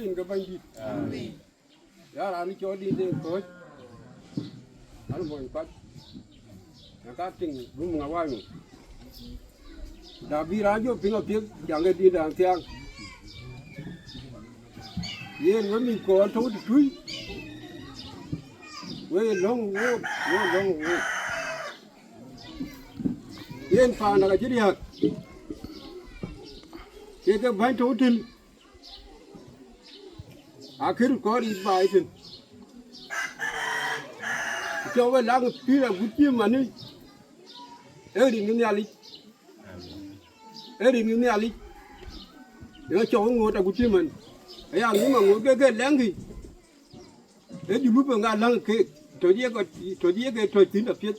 in cái bánh đi ya ra ni cho đi đến coi anh muốn phát cái tình đúng ngã vai mình đã bị ra cho pin ở phía chẳng cái đi đàng thiang yên với mình có thấu thì chui với lông vô yên phà là cái gì hả cái bánh thấu thì akhir có đi bài thì cho cái lá cái phi là bút chim mà đi đi những nhà đi những nhà đi để cho ngồi tại bút chim mình ấy à nhưng mà ngồi cái láng gì đi lúc mà ngang láng cái thôi cái thôi chín là biết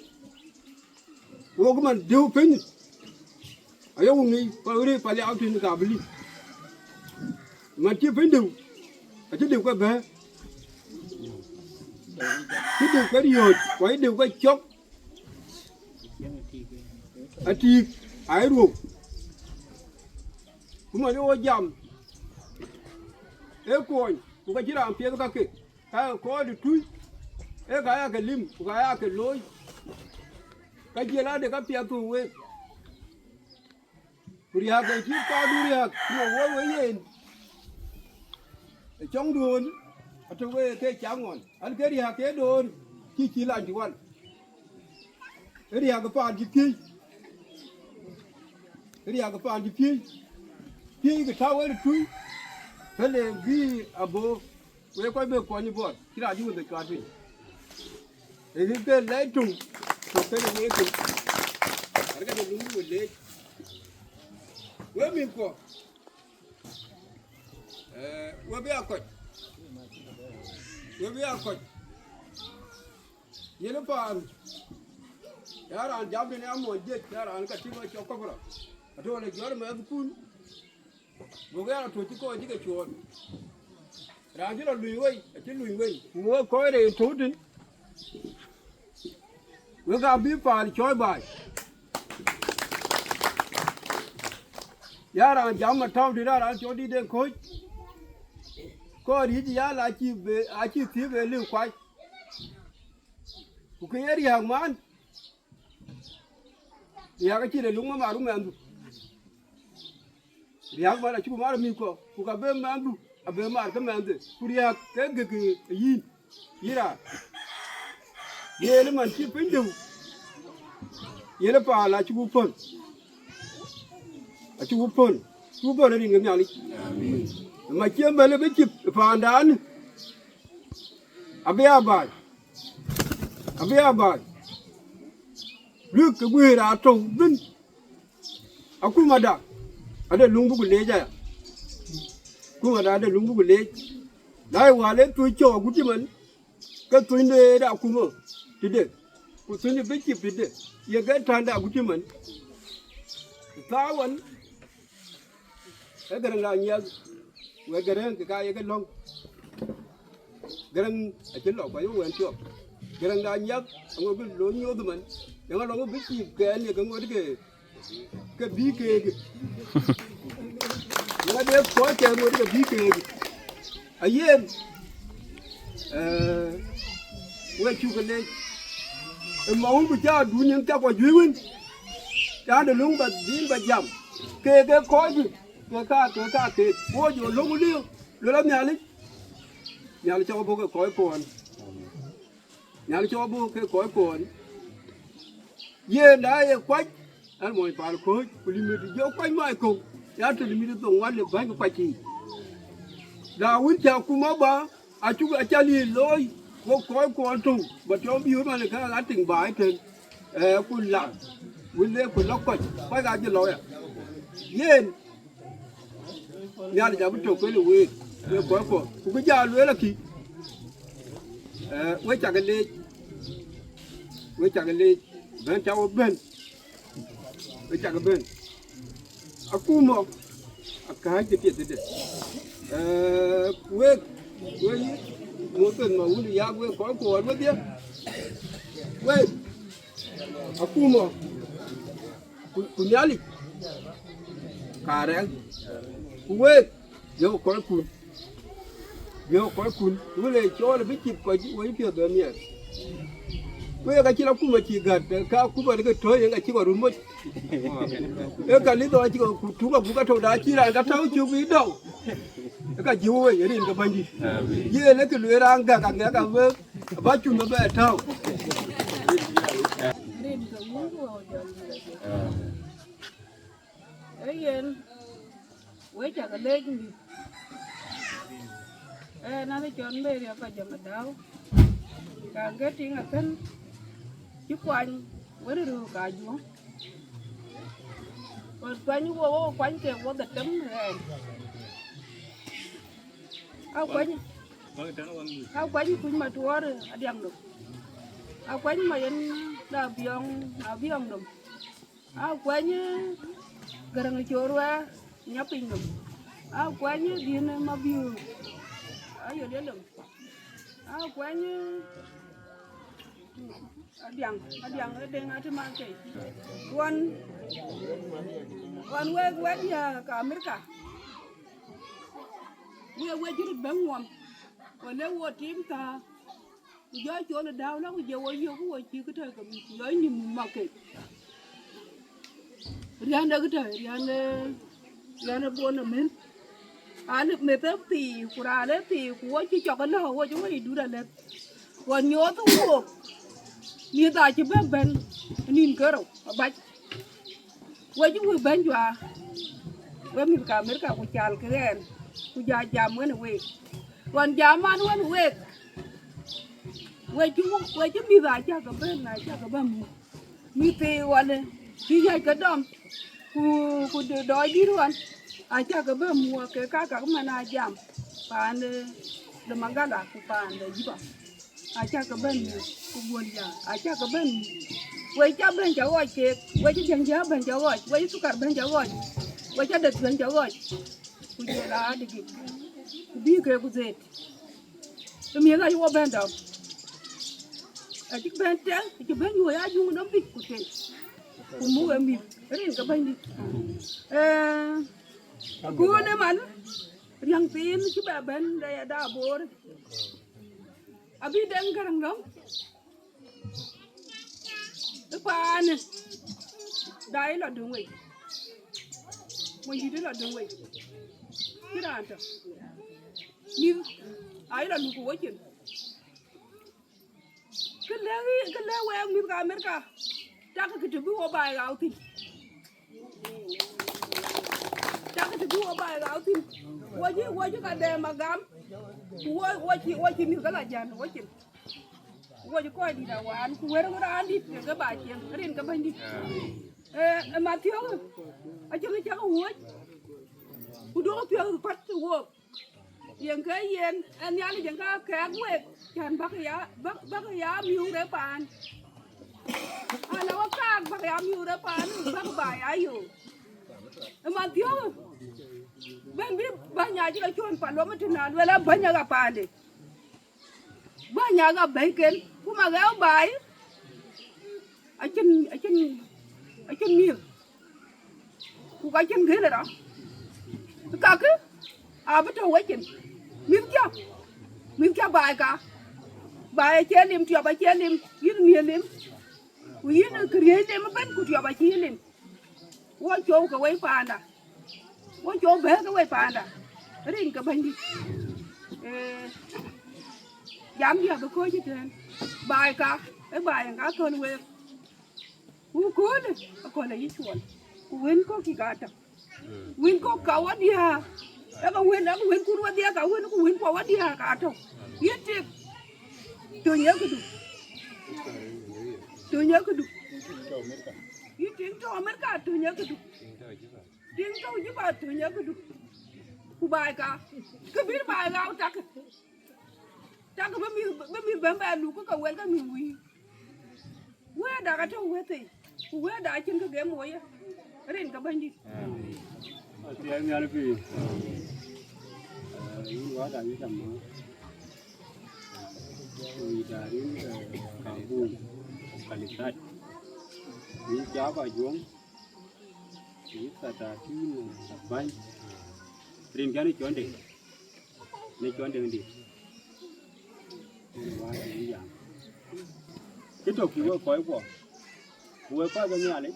vô cái mình điêu phình ấy ông này có đi Paliau thì nó cả beli mà chưa phình đâu chứ đừng có bé chứ đừng có điều quấy đừng có chốc thì ai ruột cũng mà nó dầm ế coi cũng cái chỉ làm phía cái có được túi ế cái lim cái lối cái gì là để cái phía tu ấy rồi cái chỉ có đuôi mà với gì trong đồn ở trong cái cháo ngon anh cái đi cái đồn chỉ là chỉ quan cái đi cái pan chỉ phi cái đi cái pan chỉ phi cái thao ấy chui cái này vì abo với coi bề quan như vậy chỉ là những người cả phi cái lấy trùng cái này cái trùng cái này đúng rồi lấy với mình có với bây giờ ये लोग पान यार आज जब भी हम वो देख यार आज का चीज़ वो चौका पड़ा अठो वाले यार मैं तो कौन वो यार ठोची को जी के चोर राजी लो लुई वही वो कोई रे ठोटन वो का भी पान चोर बाय यार आज जब मैं थाव दिला आज चोरी दे कोई có đi thì là chỉ thiếu về lưu quay, cái gì hàng mán, thì cái chỉ để lúng mà đúng không? Thì hàng mán là chú mà mình có, cái bên mà ăn à bên mà cái mình đấy, cái gì ra, ये ले मन की पिंडू, ये ले पाला chú phun là đi ngắm nhà đi. Mà chiếm về là biết chụp phản đàn à bé bài nước cái quê đã trồng vinh à cũng mà đã ở đây lúng bụng lê vậy cũng mà đã đây lúng bụng lê đây hòa lên tôi cho cũng chứ mình cái tôi này đã cũng mà thì đấy cũng tôi này biết chụp thì đấy giờ cái thằng đã cũng chứ mình tao vẫn cái thằng nào nhiều với Garang cái long Garang ở trên lọ quay với chuột Garang đã nhấp ông biết lối nhô tụi mình nhưng mà nó biết gì cái này cũng có cái bí kê nó đẹp quá trời một cái bí kê à yên với chú cái này máu của cha đủ những cha quả duyên mình cha được lúc mà dính mà dầm kê cái khói gì cái cái bố giờ lông liêu rồi làm nhà lấy cho bố cái cõi cồn nhà lấy cho bố cái cõi cồn yên đấy quách anh muốn phá được khối limit giờ quách mai cùng nhà từ limit tổng quan được bao nhiêu phải chi đào huyết chào cùng máu ba à chú cái cha liền lôi có cõi cồn trùng mà cho biếu mà là cái lá tình bài thì quân lạc quân lê quân lóc quách phải ra cho lôi à yên nhà thì bây giờ cái lúa lúa có cũng giờ lúa là gì với chả cái lê bên cháu bên với chả cái bên aku mau cái gì đấy với một tuần mà uống thì ya với có với tiếc với aku mau cũng nhá đi cả đấy quê giờ có cuốn Yo ko kun wele cho le biki ko ji wo pio do mi ko ya ka chi la ku ma chi ga ka ku ba ga to ya ga chi ko ru mo e ka li do chi ko ku tu ga ku ga to da chi ra ga ta chu bi do ka ji wo ye rin ga ban di ye le ke lu ra ga ga ga ba ba chu ma ba ta rin ka mu ko yen we cha ga le ni na le chon be ya ka jang dao ka ga ting a kan chu kwan we ru ka ju còn quanh kêu có đặt chấm này áo quanh cũng mà tua rồi ăn được áo quanh mà yên là biong được áo quanh garang cho rồi nhấp pin được áo quanh đi nên mà biu ayo dia được áo quanh adiang ở đây ngay trên mặt cái Wan we dia ka Amerika. We jiri bangwam. Wale wo tim ta. Jo jo le daw la je wo yo wo chi ka ta ka yo ni market. Rian da ka ta rian bona men. An me ta ti kura le ti wo chi cho ka lo wo jo wo du da le. Wan yo tu wo. Ni ta chi ben nin ka ro ba we ju ben jwa we mi ka Amerika ku chal kren ku ja jam wen we wan jaman wen we ju mi da cha ka ben na cha ka ba mi te wan ki ya ka dom ku de do di wan a cha ka ba mu ke ka ma na jam pan de magala ku pan de jiba a cha ka ben ku bon ja a cha ka ben we cha ben cha wo ke we cha jang ja ben cha wo we sukar ben cha wo we cha det ben cha wo ku je la de ki ku bi ke ku zet to mi ga yo ben da a ti ben tel ti ben yo ya ju no bi ku te ku mu we mi rin ka ben di ku ne man yang tin ki ba ben da ya da bor abi den garang dong pan dai là đường vậy mình đi là đường vậy cái nào chứ nhưng ai là lũ của chuyện cái lẽ em mình cả America chắc cái chữ bùa bài gạo thì chắc cái chữ bùa bài gạo thì quay chứ cả đêm mà gắm quay chỉ mình cái là giàn quay chuyện quay chứ coi đi là quán quay nó ra đi cái bài chuyện cái đến cái bên đi mà thiếu ở chỗ cái chắc uống u đố thiếu phát uống yang cái yên anh nhá là yang cái quét chẳng bác ya miu đấy bạn à là bác ya miu đấy bạn bác bài ayo mà thiếu bên biết ba nhà chỉ là chôn phản lúa mà trên nào vậy là ba nhà gặp bạn đi ba nhà gặp bảy kiến cũng mà gạo bài ở trên miệng ku ka chen ghê là đó cả cứ à bắt đầu quay chuyện miếng kia bài chơi liêm chùa bài chơi liêm yên miền liêm ku yên cười liêm mà bên ku chùa bài chơi liêm quay chỗ cái quay phàn à quay chỗ bé cái quay phàn à riêng cái bên đi dám gì cái coi chứ trên bài cả cái bài cả con quay ku cố này còn là gì chuột win ko ki gata win ko ka wadia aka win ku wadia ka win ko wadia ka to yete to nya kudu yitin to Amerika to nya kudu tin to jiba to nya kudu ku bai ka bir bai ga ta ka ba mi ba lu ko ka wel ka mi wi we da ka to wete we da chin ka ge moya rin ka bandi thì em nghe vì quá đại như tầm vì đã đến cả vùng cả lịch đại những cháu và Ajuong những ta đã khi bay trên cái này chuẩn định nên chọn đường đi cái chỗ kia coi qua vừa coi cái nhà đấy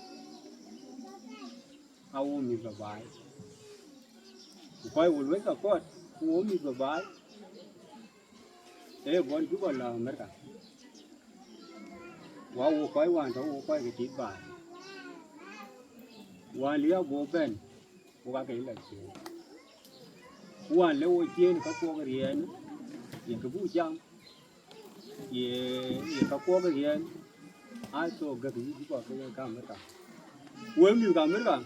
ao mi cái bài coi vừa lấy cái cốt uống mi cái bài thế bọn chú bảo là mấy cả wow coi hoàn thấu coi cái chít bài hoàn liao bố bên bố cái là gì hoàn liao chiên các cô cái riêng những cái vũ trang ye các cô cái riêng ai so cái gì chú bảo cái cam mấy cả uống mi cam mấy cả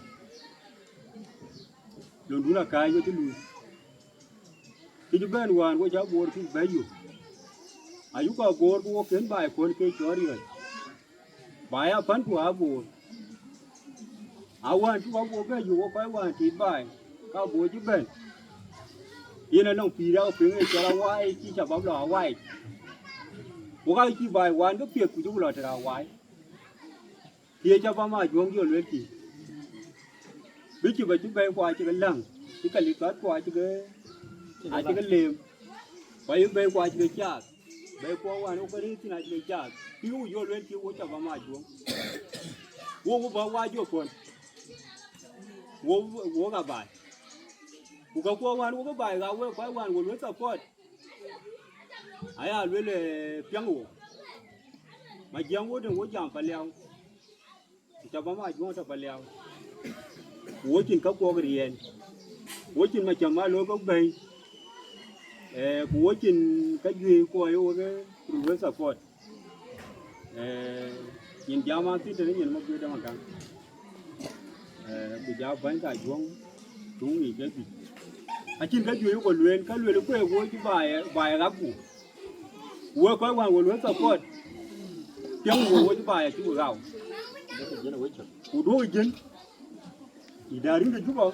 luôn đúng là cái cho chú luôn cái chú bên hoàn có cháu bố thì béอยู่อายุก็โกรธกูเขียนใบคนเกยจอดีเลยใบพันกูอาบูอาวันที่ว่าโบก็อยู่ก็ไปวันที่ใบก็โบจุเป็นยีนั่นน้องปีเราเพิ่งจะเราไว้ที่จะบอกเราไว้กูก็ที่ใบวันก็เปียกกูจะบอกเราจะเราไว้ที่จะบอกมายวงอยู่เลยที่วิจิตรจุเป็นกว่าจะเป็นหลังที่กันลิกัดกว่าจะเป็นอาจจะเป็นเลมไปเป็นกว่าจะเป็นยากไปกว่าวันโอเคที่น่าจะเป็นยากที่กูอยู่เลยที่กูจะบอกมายวงกูบอกว่าอยู่คน我个拜，我个过完我个拜，我快完我轮着过，哎呀，轮了骗我，嘛讲我的我讲不了，叫爸妈讲他不了，我进个过个人，我进嘛讲嘛罗个背，我进个月过有个轮着过，人家嘛对的人嘛对的嘛讲。bây giờ vẫn cả Ajuong chúng nghỉ cái gì trên cái dưới của luyện cái quê của cái bài gấp cũ quê coi hoàng của luyện tập quật tiếng của cái bài chú gạo của đôi chân thì đã đến cái chú bảo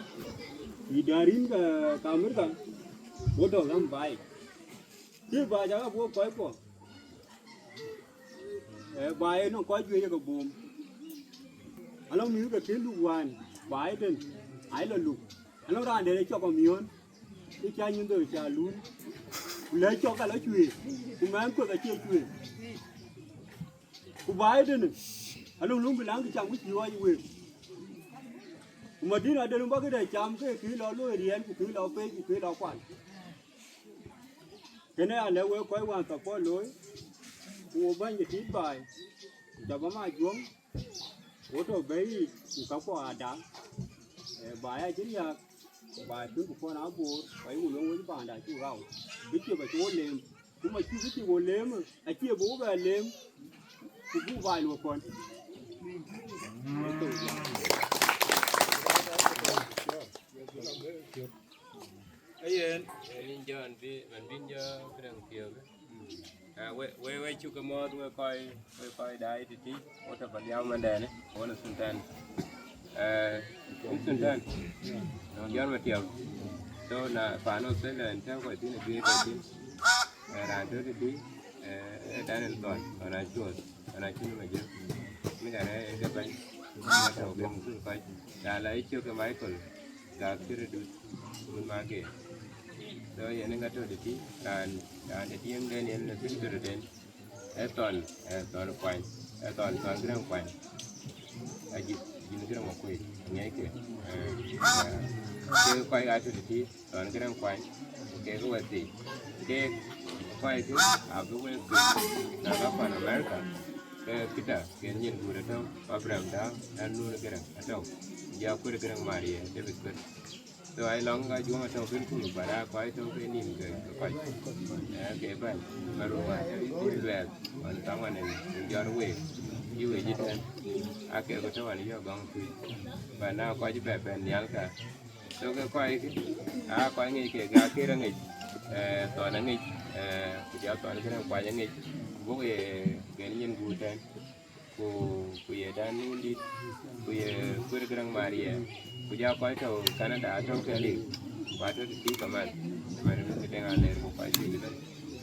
thì đã đến cái cam mấy cái bố đồ làm bài cái bài giờ bố coi của bài nó coi dưới cái bùm anh ông nhớ cái tiếng lục hoàn bài tên ai là lục anh ông ra để cho con miếng cái chai những người trà luôn lấy cho cái lấy chùy cùng em có cái chia chùy cùng bài tên này anh ông luôn bị lắng cái chạm cái chiều ai vậy mà đi là đừng bao cái này chạm cái lo lôi điên cái lo phê cái lo quan cái này anh nếu quay hoàn tập qua lối của bên cái tiếng bài cho bấm Ajuong bố tôi bây cũng có quà đá bài chính là bài thứ của con áo bố phải uống với bạn đại chú gạo biết chưa phải chú lem cũng mà chú biết chưa lem mà ai kia bố về lem cũng bố vài luôn con ấy anh giờ anh vinh giờ cái đằng kia quay chú cái mơ quay đai thì tí ô tô Paliau mà đè này ô là Sultan Sultan giờ mà tiểu tôi là phản hồi sẽ là theo gọi tin là kia gọi tin là tôi thì tí đã nên toàn ở này chuột ở này chưa mà chưa mấy cái này cái bánh mà đầu cái một cái đã lấy chưa cái máy còn đã chưa được mình mang kì rồi giờ nên cái chỗ để tí đã để tí em lên em là biết được đến toàn quay toàn cái đang quay gì cái đang quay nghe kìa cái quay ra chỗ để tí toàn cái đang quay cái quay gì cái quay thứ à cái quay là các bạn America kita cái nhìn vừa được đâu Abraham đã ăn luôn cái đang ở đâu giờ cái đang Maria David Bird so ai long cái chúng ta bên khu vực bà quay trong cái niềm cái quay cái bài mà rồi đi về còn trong anh này giờ nó về như vậy như thế cái của cháu anh giờ bằng thì và nào quay cho bé nhang cả so cái quay quay ngay cái ra ngay toàn là ngay giờ toàn cái đang quay ngay bố cái nhân vụ thế của dan đi của cái đang Maria Puja kau itu Canada atau Australia, waktu di kaman, mana mungkin dengan air bukai itu,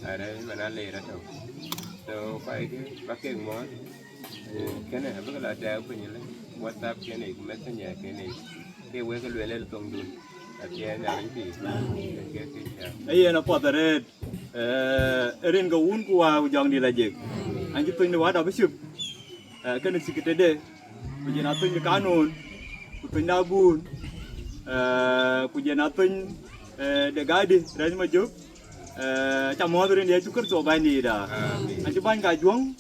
ada mana air atau, so kau itu pakai mod, kena apa kalau ada apa ni lah, WhatsApp kena, Messenger kena, dia wek kalau lelaki tongdun, kia nhà lính thì ấy nó bỏ tới rin cái uốn của dòng đi là gì anh chỉ tin vào đó mới chụp cái này chỉ cái đấy bây giờ nó tin cái canon tin đau buồn bây giờ nó tin để gai đi rồi mà chụp chăm mò rồi này chụp cái số bài này đó anh chụp bài cái Ajuong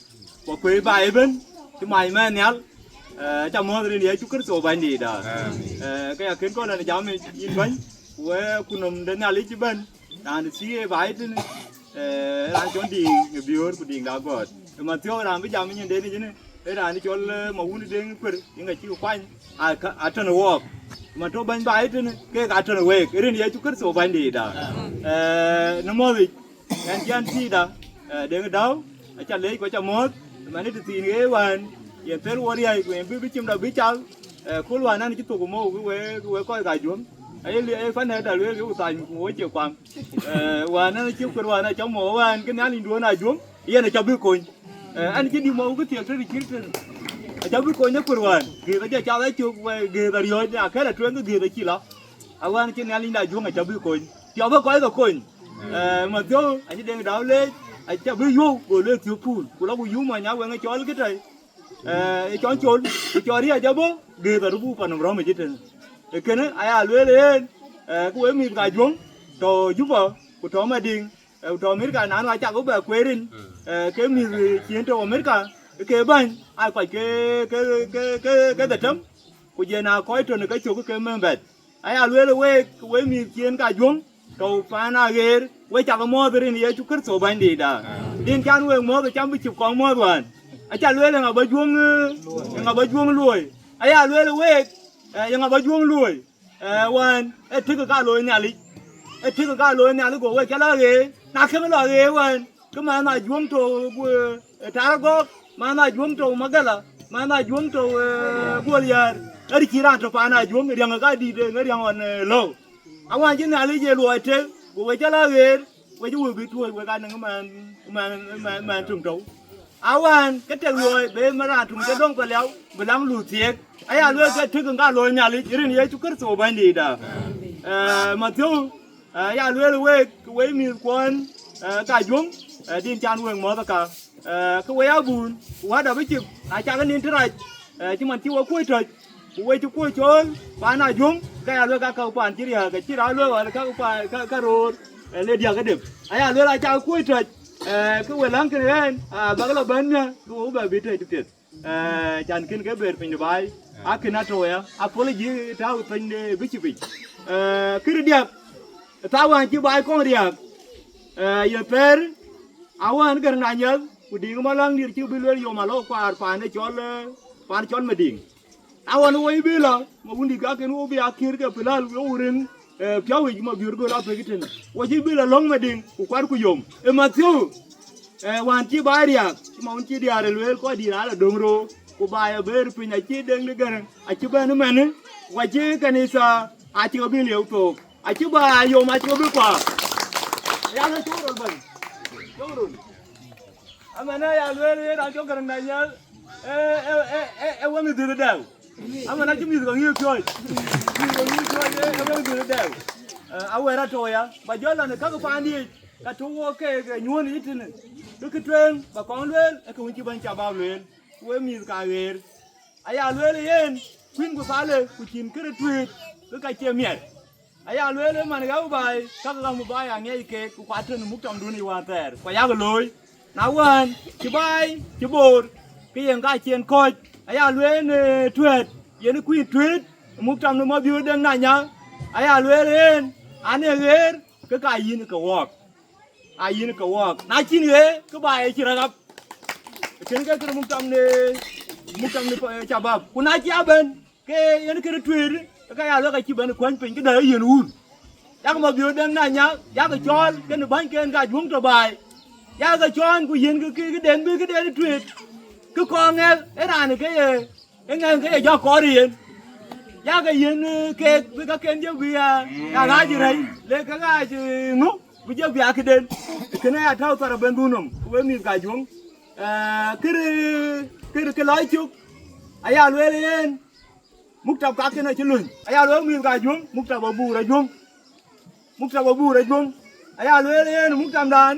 và quay bài bên chụp máy mà nhá chăm mò rồi này chụp cái số bài này đó cái kiến con này cháu mình in bánh vớiคุณđến nhà lấy chụp bên anh xí bài trên anh chọn đi viewer của điện đảo bờ mà theo làm bây giờ mình đến đây này đây là anh chọn mà uống đến quên những ngày chịu quanh trên walk mà cho bên bài trên cái trên way cái này chụp cái số bài này đó nó mua gì anh chọn gì đó đến cái đó cho lấy của cho mót mà nếu thì cáiวันhiện tạiวันnày của em biết chim đâu biết cháu cuốiวันนั้นที่ตัวกูโม่กูเว้ก้อยไก่จุ๋มไอ้ฟันเนี่ยแต่เรื่องกูตายกูไว้เจียวความวันนั้นชิวกันวันนั้นเจ้าหมอวันcáiนั้นลินดัวน่ะจุ๋มยันเจ้าบิ้วคนอันนี้ที่หมอกูเถียงที่คิดถึงเจ้าบิ้วคนเนี่ยกันวันคือก็จะเจ้าได้จุกเว้คือแต่เดียวเนี่ยแค่ละทวนก็คือได้กี่ล้อวันที่นั้นลินได้จุ๋มเจ้าบิ้วคนเจ้าบิ้วก้อยกับคนmà theo anh đi đến đó lên anh cho bây giờ của lên thiếu phun của nó bây giờ mà nhau với cho cái này cho trốn cho đi cho bố ghê tao bu phần nó mà chết rồi cái này ai lên cô ấy mình cài xuống cho giúp vợ của chó mà điên cho mấy cái nán lại chắc có bè quê đi cái mình chiến cho mấy cái bên ai phải cái tật chấm của giờ nào coi trường cái chỗ cái mềm bẹt ai lên quê cô ấy mình chiến cài xuống cầu phá na ghê quay chặt mò từ đây chú cất sổ bánh đi đã điên can quay mò cái chăm bị chụp con mò rồi anh cha lưỡi là ngọc bơi chuông lùi ai lưỡi là quê ngọc bơi chuông lùiวันthích cái lối nhà lý thích cái lối nhà lý của quay cái là ghê na không là ghêวันcái mà na chuông trâu trả góp mà na chuông trâu mà cái là mà na chuông trâu bùa liar ở đi chỉ ra trâu phá na chuông người cái đi người còn lâu anh quan trên nhà lý về lùi chơi của quay cái là ghê quay chú bị thua quay cái này mà trùng trâu awan cái trường rồi bé mà ra thùng cái đông Paliau bị làm lụt thiệt ai lừa cái thứ cái lôi nhà lý rồi này chú cất sổ bên đi đã mà thiếu ai lừa là quê mình quan cái Ajuong điên chan quê mở cả cái quê áo bùn quá đã biết chịu ai cha cái niên thế này chứ mà chưa có quê trời quê chú quê trốn bán Ajuong cái lừa cái cầu bàn chỉ là cái chỉ đó lừa gọi là cái road lên dia cái điểm ai lừa là cha quê trời cái quê lăng cái này bà cái là bên nha cô bà biết rồi chụp tiền chẳng kinh cái bệt mình bài kinh ăn rồi lấy gì tao tình biết chụp cái đẹp tao ăn chụp bài con đẹp giờ per awan cái này nhớ của đi mà lăng đi chụp bên luôn mà lo qua phản chọn mà đi awan quay bên là mà muốn đi cái nó bị akhir cái Paliau nó urin piao gì mà biểu gọi là phải cái chuyện quay bên là long mà đi của quan của yom mà thiếuวันที่บ่ายเดียกมาวันที่เดียร์เลยก็ดีแล้วDong-Rinกูบ่ายเบอร์ปีนี้ที่Dengนี่กันอาชีพนั้นมันว่าที่กันนี่ซะอาชีพบินเลี้ยวโตอาชีพบ่ายโยมอาชีพบินกว่าอยากจะช่วยเราบ้างช่วยเรามันน่ะอยากเลยเราช่วยกันได้ยังวันนี้ดูดาวมันน่ะจะมีตัวงี้ช่วยวันนี้ดูดาวเอาไว้ละโตยบ่ย้อนแล้วเนี่ยก็ฟังดีcái chú cái nhuận ít thế này, cái chuyện bà con lên, cái công ty bên chợ bao lên, quê mình cả về, ai lên lên, khuyên của phá lên, của chín cái chuyện, cái chia miệt, ai lên mà cái bài, các cái một bài nghe cái của quá trình múc trong đuôi này hoàn toàn, phải giao cái lối, nào quan, chỉ bài, chỉ bột, cái gì cái chuyện coi, ai lên chuyện, gì nó khuyên chuyện, múc trong nó mà biểu đang này nhá, ai lên, anh ấy cái gì nó cầu work ai yên cái walk, nãy chín người, cái bài chỉ là gặp, cái mục trong này chả bاب, còn nãy chỉ bên, cái yên cái chuyện, cái alo cái chỉ bên quan bình cái đời yên un, giá mà biểu đang này nhá, giá cái chọn, cái nó bán cái Ajuong cho bài, giá cái chọn của yên cái đèn cái đèn chuyện, cái con nghe, cái này cái do có điện, giá cái yên cái cái giáo viên, cái gái gì đấy, lấy cái gái gì ngốc. bây giờ việc cái này thao tara bên đun nôm, với mình cái Ajuong, cái lái chúc, ai lên, mukta ka kena chilun aya lo mi ka jung mukta babu ra jung mukta babu ra jung aya lo yen mukta dan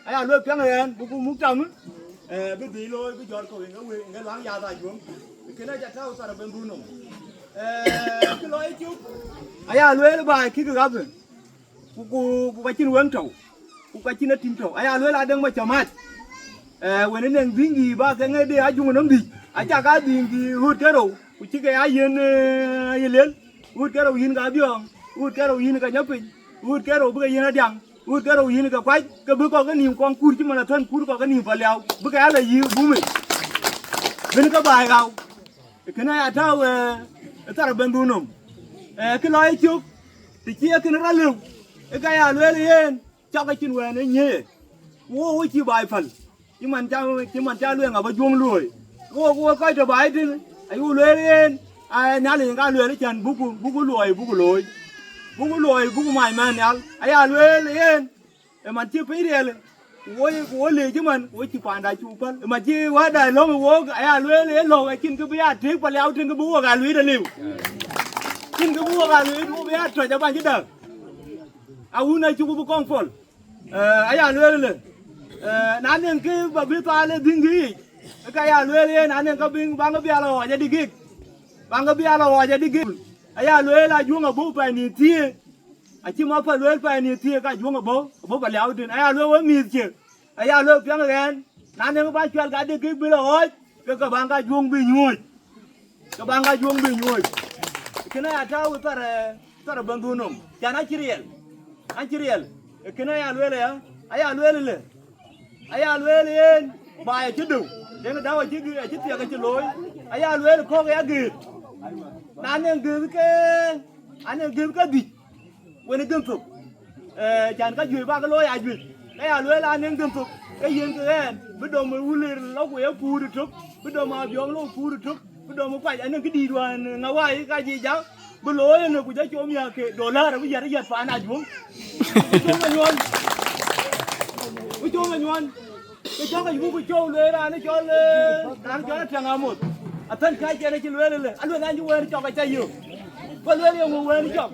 aya lo pyang yen bu mukta mu bi bi lo bi jor ko nga we nga lang ya da jung kena ja tao sa ben bu no cái lo ấy chứ aya lo ba ki ga ben ku ba chin wen trâu ku ka chin tin trâu aya lo la dang ma chamat when nên vingi ba cái ngay đi Ajuong nó đi cha cái vingi hút cái đầu ku chi cái ayen lên hút cái đầu yin cái biong hút cái đầu yin cái nhấp hút cái đầu bữa yin điang hút cái đầu yin cái quái cái bữa có cái niềm con cur chứ mà là thân cur có cái niềm Paliau bữa cái là gì bố mình bên cái bài gạo cái này thao ta là bên buồn cái nói chút thì chia cái nó ra lưu cái lưới lên cho cái chân quen nó nhẹ vô chi bài phần nhưng mà cha luyện ở bên Ajuong lùi vô coi cho bài đi ai vô lưới lên ai nhá liền cái lưới nó chân bú lùi mày mà nhá ai lưới lên mà chưa phí đi vô lì chứ mình vô chỉ phản đại chủ phân mà chi quá đại lắm mà vô ai lưới lên lò cái chân cái bây giờ thiết Paliau trên cái búa gà lưới đã liều trên cái búa gà lưới búa bây giờ trời cho bạn chứ đâu u này chú có con phật ai lưới lên nãy nên cái bà biết toa lên thinh gì cái lưới lên nãy nên cái binh bang cái bia là họ đi gig bang cái bia là họ đi gig ai lưới là Ajuong ở bố phải nị thiê chỉ mà phải lưới phải nị thiê cái Ajuong ở bố Paliau trên ai lưới với mì chứ ai lưới phiang cái nãy nên cái bác chuyện cái đi gig bây giờ rồi cái bang cái Ajuong bị nhuồi cái bang cái Ajuong bị nhuồi cái này tao tao bang tu nôm cha nó Anchiriel, kena ya lue le, aya lue le, bài chứ đủ, để nó đau chứ tiệc cái chứ lối, aya lue le có cái gì, anh em gửi cái gì, quên cái phục, chẳng cái gì ba cái lối ai gì, aya lue là anh em gửi phục, cái gì cái bây giờ mình uống lên lâu quay phu được chút, bây giờ mà biếng lâu phu được chút, bây giờ mà quay anh em cái đi rồi ngáo ai cái gì cháu. Bữa lối nó cũng cho chôm nhà cái đổ la rồi bây giờ nó giật phá nào xuống, chôm mà nhuần, cái chó cái vũ cái chôm lên ra nó cho lên, đang cho nó thằng một, thân cái kia nó chỉ lên lên, anh anh chú lên cho cái chai nhiều, con lên đi ông lên đi chọc,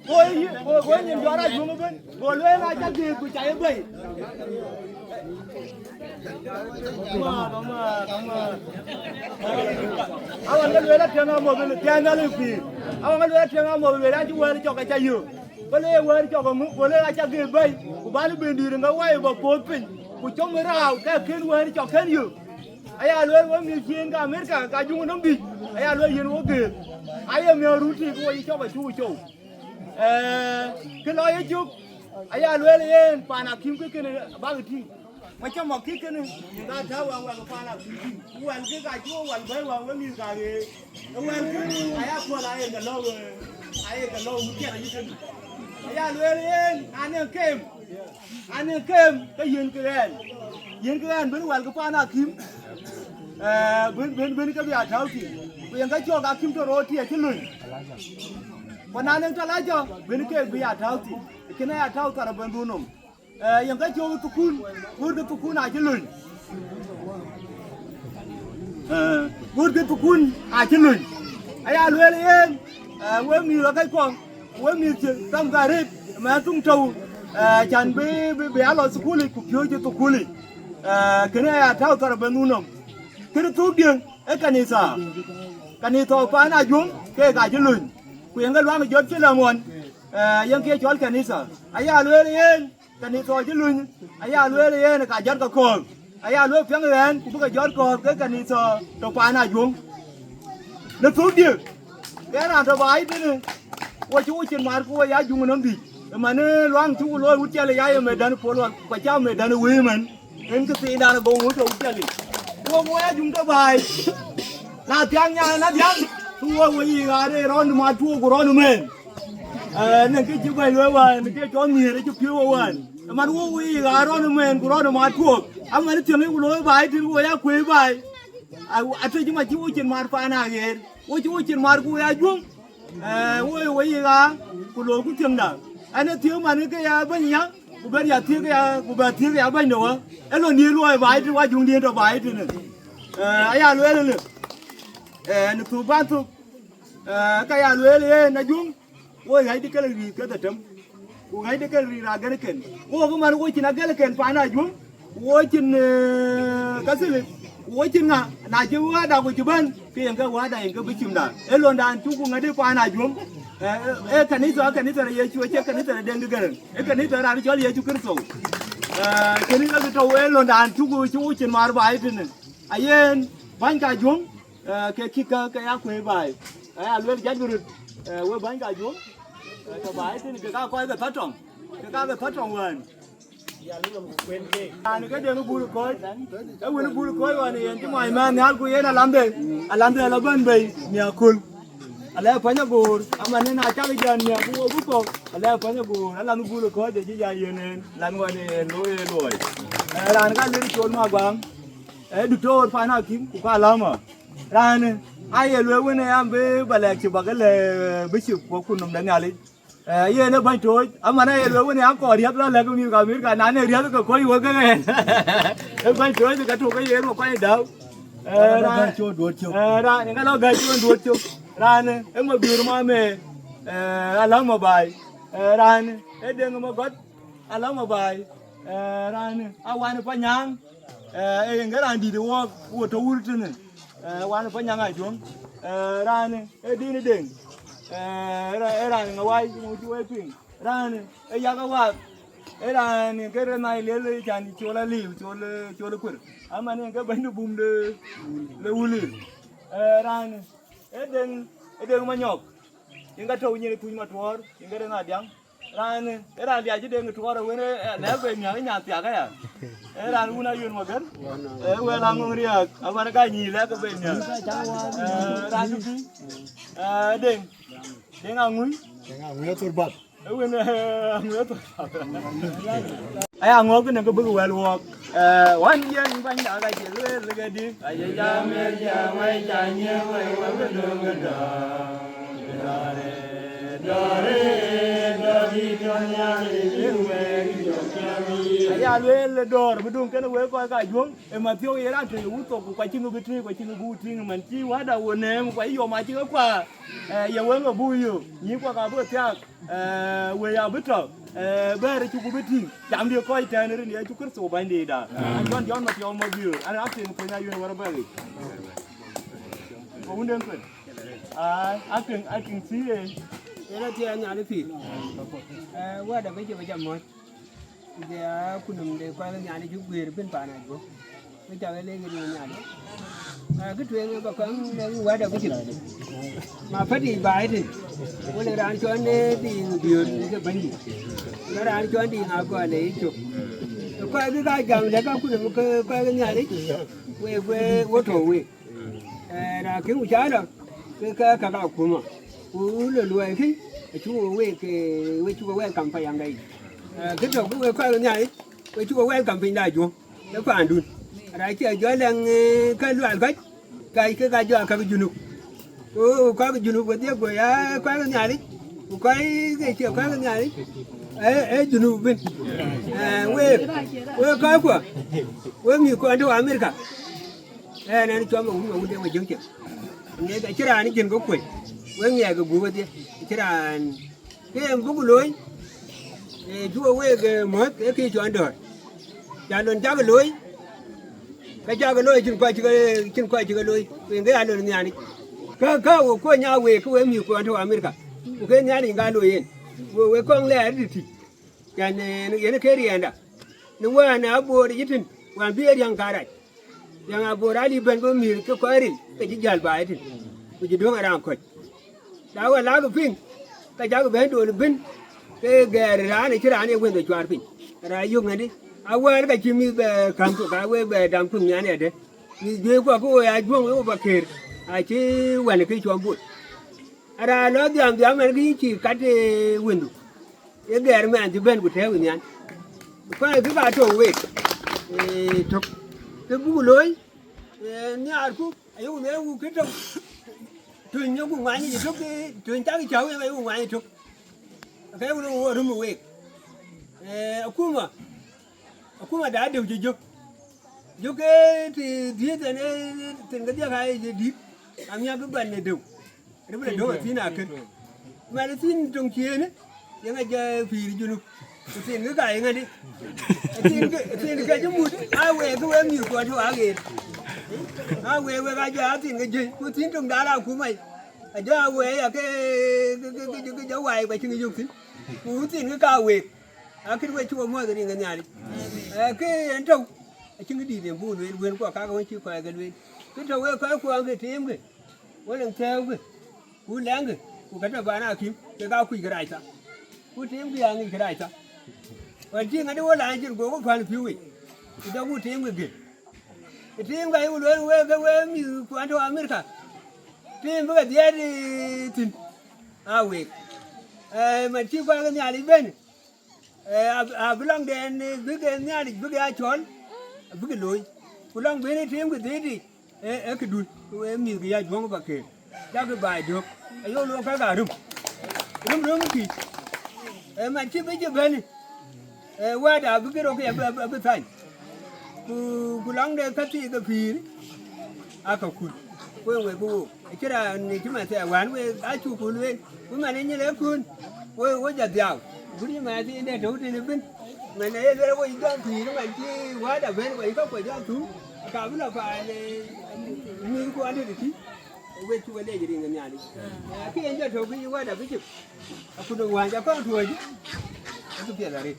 ôi nhìn gió ra xuống bên, ngồi lên ra chắc gì cũng chạy vậy. Mà ông cái lưới là thằng một bên thằng nó lên phi, ông cái lưới thằng một bên đang chú lên cho cái chai nhiều, con lên cho cái mũ, con lên chắc gì vậy, của bán bên đi đừng có quay vào cột pin, của trong cái rào cái kiến lên cho kiến nhiều, ai lưới với miếng chiên cả miếng cả Ajuong nó bị, ai lưới hiền vô kì, ai em nhớ rút thì cô cho phải chui chỗ, cái nói ấy chứ, ai lưới lên, bà nào kiếm cái này ba cái thi. Mà trong một cái này, ta tháo vào cái pha là hoàn cái chúa hoàn với miếng cà ghê, hoàn cái ai áp qua lại cái lâu muốn kia là như thế này, ai lưới lên, anh em kem, cái yên cái anh bên hoàn cái pha nào kiếm, bên cái bia tháo thì, bây giờ cho cái kiếm cho rồi thì cái lười, còn anh em cho lại cho bên cái bia tháo thì, cái này tháo cả là bên buôn nôm. Yang cái chỗ tu kun ai chứ lười, cái tu kun ai chứ lười, ai lười lên, với mi là cái con, với mi chuyện tam gà rít, mà tung trâu, chẳng bị alo sukuli cục chơi cho tu kuli, cái này thao cả bên nuông nôm, cái tu điên, cái kanisa phá na Ajuong, cái gà chứ lười, quyền cái loa mà giật chứ là muôn, yang kia chọn kanisa, ai lười lên. Cái này thôi chứ luôn, ai lưới lên cả giật cả cồn, ai lưới phiang lên cũng phải giật cồn cái này thôi, đâu phải là Ajuong, nó tốt đi, cái nào đâu phải thế này, qua chú trên mặt của Ajuong nó đi, mà nó loang chú lôi hút chơi là ai mà đàn phố loang, qua cháu mà đàn quê mình, nên cái gì nào là bông hút chơi đi, qua Ajuong đâu phải, là tiếng nhà là tiếng, thua cái gì cả đây, ron mà thua của ron mình. Nên cái chú bay lưới vào, nên cái chó nhiều đấy chú phiêu vào, mà nó uy gà đó nó men, của nó mà thuộc, anh mà nó chuyện này của lưới bài thì của ya quế bài, thấy chứ mà chú trên mặt pha nào vậy, chú trên mặt của Ajuong, uy gà của lưới cũng tiếng nào, anh nó thiếu mà nó cái bên nhá, của bên nhà thiếu cái bên nữa, anh nó nhiều lưới bài thì Ajuong điên rồi bài thì này, ai lưới lên, nó thu ban thu. cái à lưới lên nó dung ôi hay đi cái gì cái tấm ôi hay đi cái gì ra cái kén ôi cái mà ôi chỉ là cái kén phải là dung ôi chín cái gì ôi chín na chứ quá đâu có chịu bên cái cái quá đây cái bị chìm đã ấy luôn đàn chú cũng ngay đi phải là dung cái này là gì chú chơi cái này là đen cái cái này là đi chơi gì chú cái số cái này là cái trâu ấy luôn đàn chú chín mà bài thế này ai bánh cà dung cái áo quê bài ai luyện chết được với bánh cà dung cái bài thế này cái coi cái thất trọng rồi anh cái điều nó bùn coi cái nó bùn coi rồi này chứ mày mà nhát quê là làm gì là bên bì nhà cool alẹ́ fanya bor amane na cha ga nya bu ko alẹ́ fanya bor ala nu buru ko de ji ya yenen lan wani loy ran ka lir chon ma gwam du to fa na kim ku ka lama ran ai lo wene am be balak chi bagale bi chi ko kunum da ngali ye ne ban to amane lo wene am ko riap la la ko mi ka na ne riap ko yo ga e ban to ka to ka ye ro ko dau ra cho duot cho ra ni ka lo ga cho duot cho ran em mà biểu mà mẹ alam mà bài ran em đừng mà gót alam mà bài ran awan phải nhang em cái ran đi đâu của tôi uống chứ này awan phải nhang ai xuống ran em đi này đừng ran ngawai chú ấy pin ran em giờ các ran cái này lấy chăn cho là liu cho là quật mà này cái bánh nó bùm de uli ran edeng manyok inga to nyere kuny matwor inga na dyang ran era dia jide ngtwor wene na be nya tia ka ya ran una yun magan we la ngriya amana ka nyi la ka be nya ran du deng angui turbat wene angui turbat ai angok ne ko bu wel wok wan yen ban da ga ji le ga di ai ja me ja wai ja nye wai wa ga do ga da dare da di do nya le we jo kya mi ai le dor bu dun ken we ko ga juong e ma thio ye ra tri u to ku kwa chingu bi tri kwa chingu bu tri man chi wa da wo ne mu kwa yo ma chi kwa ye we ngo bu yu ni kwa ga bu tia we ya bu to bere chu ku biti jam di ko ite ne ni chu kurso bande da jon ma yo ma biu ana atin ko nya yo wara bari ko unden ko atin si era ti anya le pi wa da be je ba jam mo de kunum de ko nya le ju gwer bin pa na go be ja le ge ni nya le cái chuyện bà con qua đâu cái gì mà phát đi bài thì có lẽ anh cho anh đi điều cái bánh gì nó ra anh cho anh đi nào qua lấy chụp qua cái gai cầm để cácคุณqua cái nhà đấy quê ô tô quê là cái của trái rồi cái cả cái của mà của lười khi chú quê cái chú quê cầm phải ăn đây cái chỗ quê qua cái nhà đấy chú quê cầm phải đây chú nó phải ăn đun đấy chứ giờ đang cái loại cái giờ cái junub có cái junub cái của cái nhà đấy cái kiểu cái nhà đấy junub bên cái của mình có đâu America này cho mà uống để mà dưỡng chết nghe cái chira này chân có quỷ nghe cái bùa vậy chira cái em cũng lối chú quê cái mất cái khi cho anh đời cho nên cháu cái lối cái cha cái lối chân quay cái lối cái anh lối nhà này cái của nhà về cái em nhiều của anh thôi America cái nhà này cái lối yên về con lẽ đi thì cái này nó cái gì anh đã nó qua nó bùa đi chứ hoàn bia yang cái này yang bùa ra đi bên cái miếng cái quái đi cái gì giàu bài thì cái gì đó làm coi đào cái lá cái phim cái cha cái bên đồ bên cái gà ra này chứ ra này quên được chọn phim ra dùng này đi awan ka chimi be kampu ka we be dam kum nyane de ni je ko ko ya juong ko bakir a chi wan ki chombu ara lo diam men ki chi ka de windu e ger men ti ben ku te wi nyan ko ki ba to we to ke bu loy ni ar ku ayu me u ki to tun yo ku ngani to ki tun ta ki chaw e u ngani to ka u ru mu we kuma đã điều gì giúp cái thì thiết này tình cái gì hay gì đi anh nhá cứ bận này đều nó bây giờ tin à cái mà nó tin trong kia nữa những cái giờ phì đi chunu tin cái cái ngay đi tin cái giống mút à về cái em nhiều quá thôi à về cái giờ tin cái gì tôi tin trong đá đâu của mày giờ về cái dấu hoài vậy chừng dùng tin tôi tin cái cao về à cái quay chua mua cái gì cái nhà đi cái anh trâu chừng cái đi điểm buồn về qua các cái chưa phải cái về cái trâu cái khoang cái thêm cái với lần theo cái cú láng cái cú cái nào bán à kiếm cái cao quỳ cái đại sao cú thêm cái anh cái đại sao và riêng cái đó là chuyện của cái phần phiếu ấy cái đó cú thêm cái thêm cái luôn cái như quan cho America thêm cái gì đi tin à vậy mà chỉ qua cái nhà đi bên belong đến cái nhà đi cái chọn cái lối belong bên thêm cái gì cái đuôi em như cái Ajuong bạc kề ra cái bài được ai vô luôn cái gà đúng thì mà chỉ bây giờ bên qua đã cái đó cái thành cu lăng đây cái gì cái phì à cái cu cái là chúng mà sẽ quán với đã chụp cu lên mà nên như thế cuốn với giật dạo cái mà thì để đấu thì bên mà này là cái gì phì nó mà chỉ quá đã bên vậy có phải giao thú cả là phải như của anh được chứ về chú về đây thì người nhà đi cái anh cho thầu cái qua đã biết chứ aku được hoàn cho con thua chứ aku biết là đi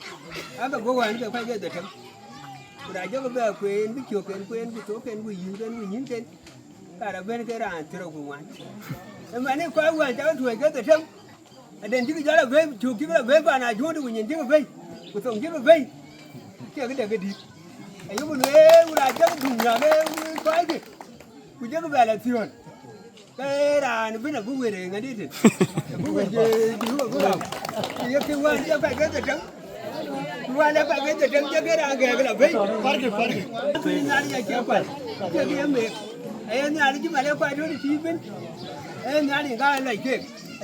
aku có hoàn cho phải cái được không đã cho cái quên biết chưa quên cái số quên cái nhìn cái cả là bên cái là chưa được hoàn mà nếu quá hoàn cho thua cái được không đến chứ cái là về chụp cái là về và là chú được nhìn chứ là về của tổng chứ là về cái được cái gì ấy cũng là cho thùng nhà cái quái gì cũng chứ về là thiền cái là nó biết là vui để ngay đi thì vui về chú ở đâu thì cái quan cho phải cái gì trắng quan là phải cái gì trắng chứ cái là cái là vây cái nhà đi chơi quay chơi cái em mệt em nhà đi chứ mà leo quay thôi thì chi bên em nhà đi cái này kia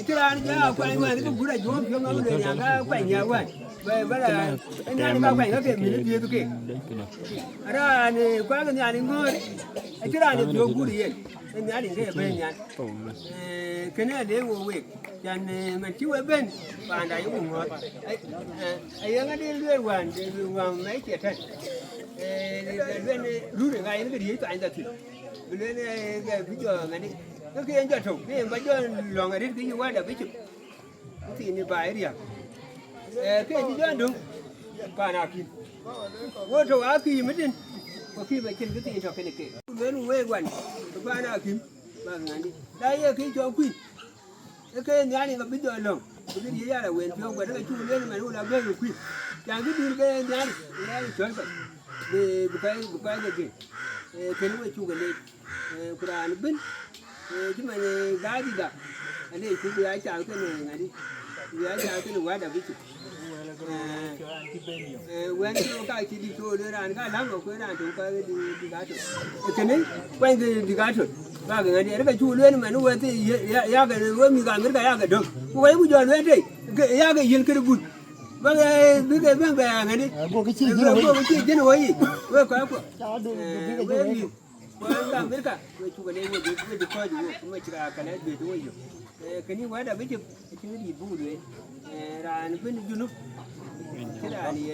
chứ là nó quay mà nó cũng là chú không nó về nhà cái quay nhà quay về với là nhà đi quay nó kìa mình đi tôi kìa ra này qua cái nhà đi ngồi chứ là nó vô đi nhà đi cái bên nhà cái này để ngồi việc cho nên mình chú ở bên và đại cũng ngồi ấy anh đi luyện hoàn thì hoàn mấy chuyện thôi luyện rút được ngay nó cái gì cho anh ta thì luyện cái bây giờ ngay đi nó kia anh cho thủ cái bây giờ lòng ngay đi cái gì qua đã biết chụp thì như bài đi à cái gì cho đúng và nào kia vô thủ áo kia mới tin có khi mà trên cái tiền cho cái này kệ luyện quê quần và nào kia và ngay đi đây cái cho quy cái nhà này mà bây giờ lòng cái gì ra là quyền thương và nó cái chu lên mà nó là bên của quy chẳng cái đi cái nhà này chơi vậy để một cái gì cái nó chu cái này cái là nó bên chứ mà gái gì cả anh ấy cứ gái chào cái này đi gái chào cái này quá đã biết quen cái chỉ đi thôi nữa là cái lắm rồi cái là chúng ta đi gái thôi cái này quen đi gái thôi và cái này cái chu lên mà nó quen thì ya cái quen mình làm cái ya cái được cái bây giờ lên đi cái ya cái yên cái bút và cái biết cái bên về này đi bộ cái chi cái nó gì với cái với gì với làm biết cả với chu cái này với coi được với cái này về thôi cái này quá đã biết chụp cái gì bút đấy ra nó bên YouTube cái là thì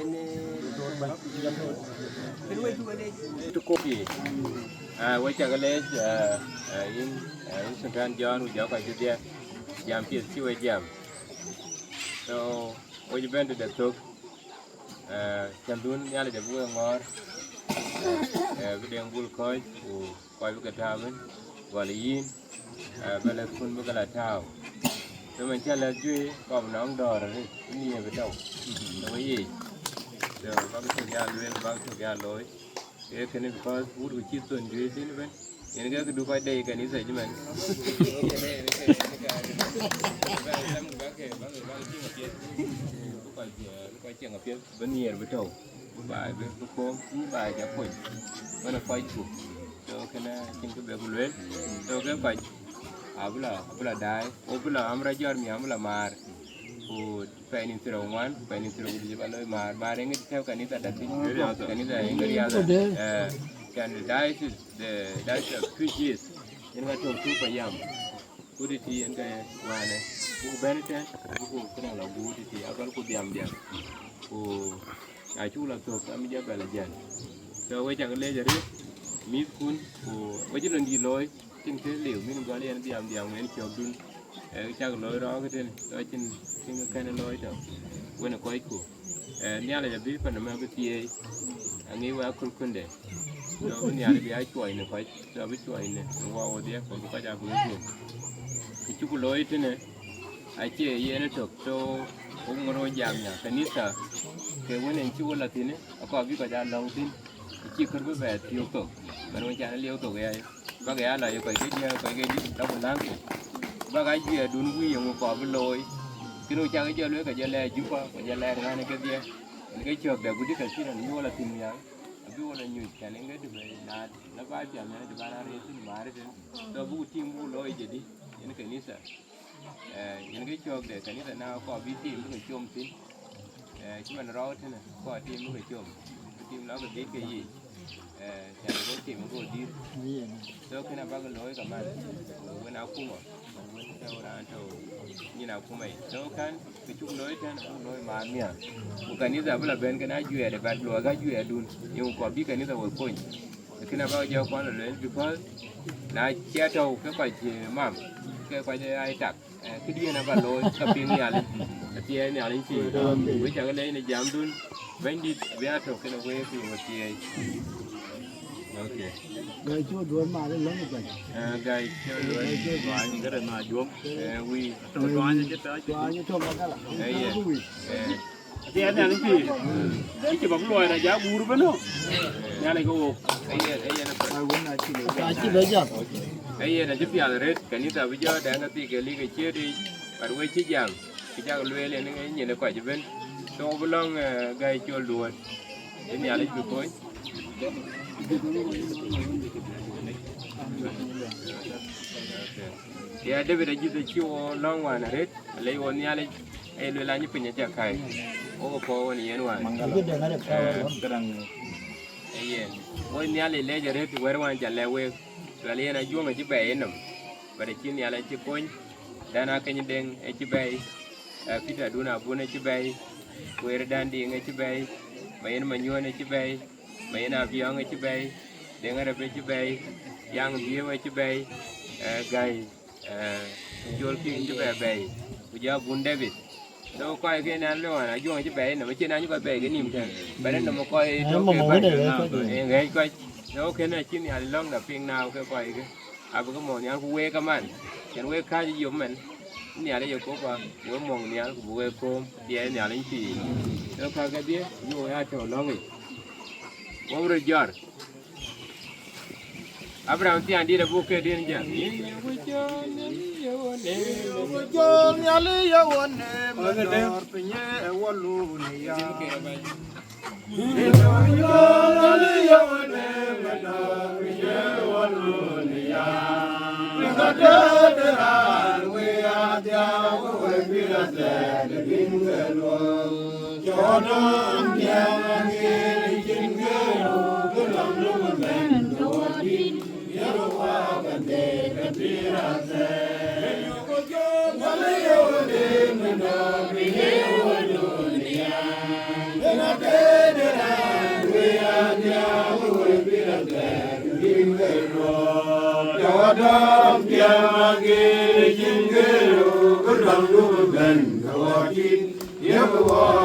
cái nuôi chu cái này Kopi với chắc cái lẽ in Sengkran John udah kau jadi jam pil siwa jam so với bên được được jam dun nhà là được vui ngor cái đèn bul coi coi với cái thao mình gọi là in bây giờ phun với cái là thao rồi mình chơi là duy còn nóng đỏ rồi đi về đâu đúng gì rồi bác cái nhà luyện bác cái nhà lối cái này có bút của chi tuần duy thế nữa bên những cái đu quay đây cái này dạy cho mình quay chuyện ở phía bên nhiều với đầu bài với lúc hôm bài cho quỳnh với là quay chụp rồi cái này trên cái bề của luyện rồi cái quay abula dai abula amra jar mi amula mar u penin tirawan penin tirawu di baloi mar engi theo kanita datin kanita engari ada can the dice is the dice of 3 years in ga to 2 payam ku di ti en ga wane ku ben ten ku kuna la bu di ti abal ku diam ku a chu la to am ja bela jan so we chang le jare mi kun ku we jin di loy tin ke liu min ga len diam men chok dun chak loy ro ga ten so tin kan loy to we na koi ku nya la bi pa na ma bi ti angi wa kun kunde so nya la bi a choi ne koi so bi choi ne wa o dia ko ka ja bu ku chu ku loy tin ne a che ye na to so ngoro jam nya kanisa ke wenen chu la tin ko bi ko ja long tin chi kor be tiyo to pero cha liu to ga ba ga la yo ko ke di ta ko lang ba ga ji dun wi yo ko bi loy kino cha ga le ka ja le ju pa ko ja le ga ne ke dia ke chok da bu di ka chi na ni wala tin ya abi wala nyu cha ne ga de na ba ja ne de ba na re tin ma re tin to bu tim bu loy je di en kanisa en ke chok de kanisa na ko bi tim bu chom tin chứ mình rõ thế này qua tim nó phải chôm tim nó phải biết cái gì chả có tim nó còn đi sau khi nào bác cái lối cả mà bữa nào cũng mà bữa sau là ăn trâu như nào cũng mày sau kan cái chung lối thế này lối mà nhỉ một cái này giờ bây giờ bên cái này duyệt để bắt lúa cái duyệt đun nhưng có biết cái này là vừa coin khi nào bác giao quan là lên because là che trâu cái phải mắm cái phải ai chặt cái đi nào bắt lối cái pin nhà lên tie ne alin chi we cha le ne jam dun vendi bia to ke we fi mo tie okay gai chu duan ma le long ba gai chu duan ni ga na juom we duan ni ta duan ni to ma ka la tie ne alin chi bang loy na ja bur ba no ya le go chi ba ja na chi pia red kanisa bi jo da na ti ke li ke che ri par we chi jam cái cha lùi lên cái nhìn nó quậy cho bên cho bên long gai cho lùi cái nhà lấy được thôi thì đây bây giờ chỉ cho long ngoài là hết lấy ôn nhà lấy ai lùi lại như bên nhà cha khai ô có này anh ngoài ai ôn nhà lấy giờ hết quay qua chả lẽ quay là lấy là vuông ở chỉ bể nằm và để chỉ nhà lấy chỉ coi đàn cái nhìn đen ai chỉ bể Peter duna bune ci bay wer dandi nga ci bay mayen manyo na ci bay mayen avion nga ci bay de nga rebe ci bay yang biwe ci bay gay jol ki ci bay ku ja bunde bit do ko ke nan lo na jo ci bay na ci na ñu ko bay ke nim tan bare na mo ko do ke bay na ngai ko do ke na ci ni al long na ping now ke ko ke abu ko mo nya ku we ka man ken we ka ji yum man nhà đấy giờ có qua bữa mồng nhà của bữa cơm đi nhà lấy gì nó pha cái bia vô ai cho nó vậy bố rồi giờ Abraham thì anh đi là buộc cái đi nhá nhà lấy ya won ne ma dor pe nye walu ni ya Hãy subscribe cho kênh Ghiền Mì Gõ để không bỏ lỡ